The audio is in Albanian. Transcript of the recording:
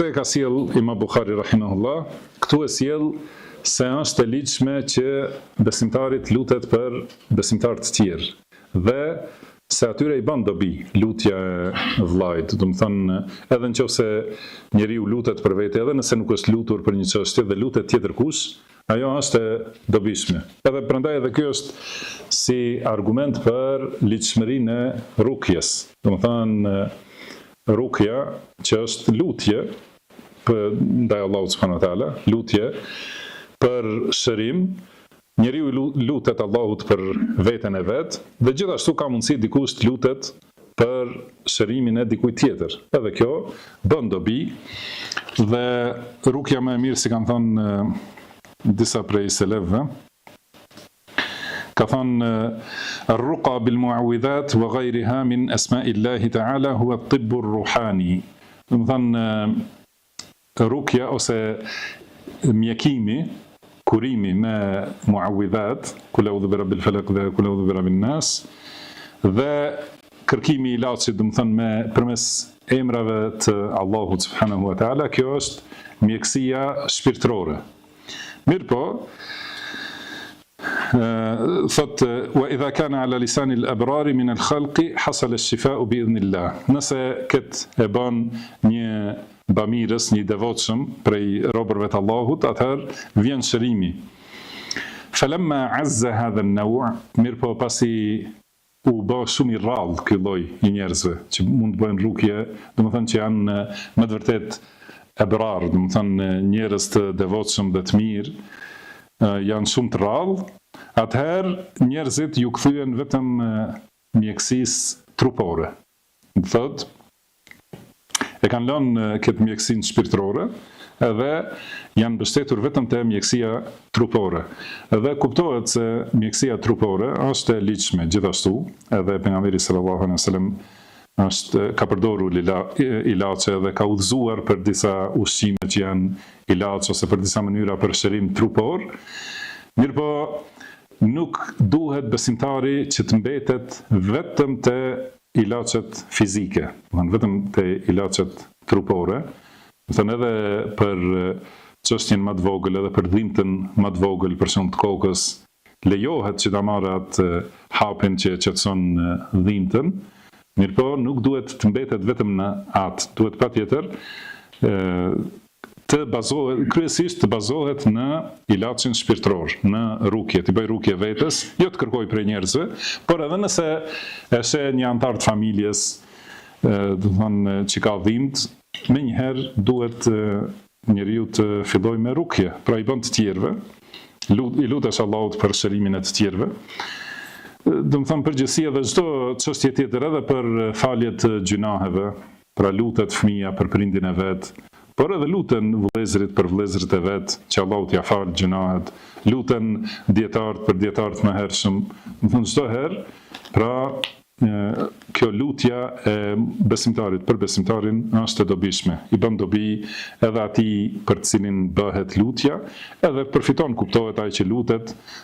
pse e ka sjell Imam Buhari rahimahullah? Këtu e sjell se është e ligjshme që besimtarit lutet për besimtar të tjerë dhe se atyre i bën dobi lutja e vllajt, do të thënë edhe nëse njeriu lutet për vete, edhe nëse nuk është lutur për një çështje dhe lutet tjetër kush, ajo është e dobishme. Edhe prandaj edhe ky është si argument për ligjshmërinë e rukjes. Do të thënë rukja që është lutje për ndaj Allahut subhanahu wa taala, lutje për shërim. Njeriu lutet Allahut për veten e vet dhe gjithashtu ka mundësi dikush të lutet për shërimin e dikujt tjetër. Edhe kjo bën dobi dhe rukja më e mirë, si kanë thënë disa prej selefëve, ka thënë ar-ruqa bil mu'awwidhat wa ghayriha min asma'illahi ta'ala huwa at-tibb ar-ruhani. Do të thënë rukja ose mjekimi, kurimi me muawidhat, kul a'udhu bi rabbil falaq dhe kul a'udhu bi rabbin nas, dhe kërkimi i ilaçit, do të thënë me përmes emrave të Allahut subhanahu wa taala, kjo është mjekësia shpirtërore. Mirpo thot wa idha kana ala lisan al-abrar min al-khalq hasala ash-shifa'u bi idhnillah. Nëse këtë e bën një bamirës, një devotshëm prej robërve të Allahut, atëherë vjen shërimi. Falamma azza hadha an-naw', mirpo pasi u bë shumë i rrallë ky lloj i njerëzve që mund të bëjnë rukje, domethënë që janë më të vërtet ebrar, domethënë njerëz të devotshëm dhe të mirë, janë shumë të rrallë, atëherë njerëzit ju kthyen vetëm mjekësisë trupore. Do thotë e kanë lënë këtë mjekësinë shpirtërore edhe janë mbështetur vetëm te mjekësia trupore. Edhe kuptohet se mjekësia trupore është e ligjshme gjithashtu, edhe pejgamberi sallallahu alaihi wasallam ka përdorur ilaçe dhe ka udhëzuar për disa ushqime që janë ilaç ose për disa mënyra për shërim trupor. Mirpo nuk duhet besimtari që të mbetet vetëm te ilaçet fizike, vetëm te ilaçet trupore, thënë edhe për çështjen më të vogël, edhe për dhimbjen më të vogël për shemb të kokës, lejohet që ta marrë atë hapin që qetëson dhimbjen, mirëpo nuk duhet të mbetet vetëm në atë, duhet patjetër të bazohet, kryesisht të bazohet në ilaçin shpirtëror, në rukje, të bëj rukje vetes, jo të kërkoj prej njerëzve, por edhe nëse e sheh një antar të familjes, do të thonë që ka dhimbje, menjëherë duhet njeriu të fillojë me rukje, pra i bën të tjerëve, i lutesh Allahut për shërimin e të tjerëve. Do të thonë përgjithësi edhe çdo çështje tjetër, edhe për falje të gjunaheve, pra lutet fëmia për prindin e vet, por edhe luten vëllezërit për vëllezërit e vet, që Allahu t'ia falë gjunahet, luten dietarët për dietarët më hershëm. Do të thonë çdo herë, pra kjo lutja e besimtarit për besimtarin është e dobishme. I bën dobi edhe atij për të cilin bëhet lutja, edhe përfiton, kuptohet ai që lutet,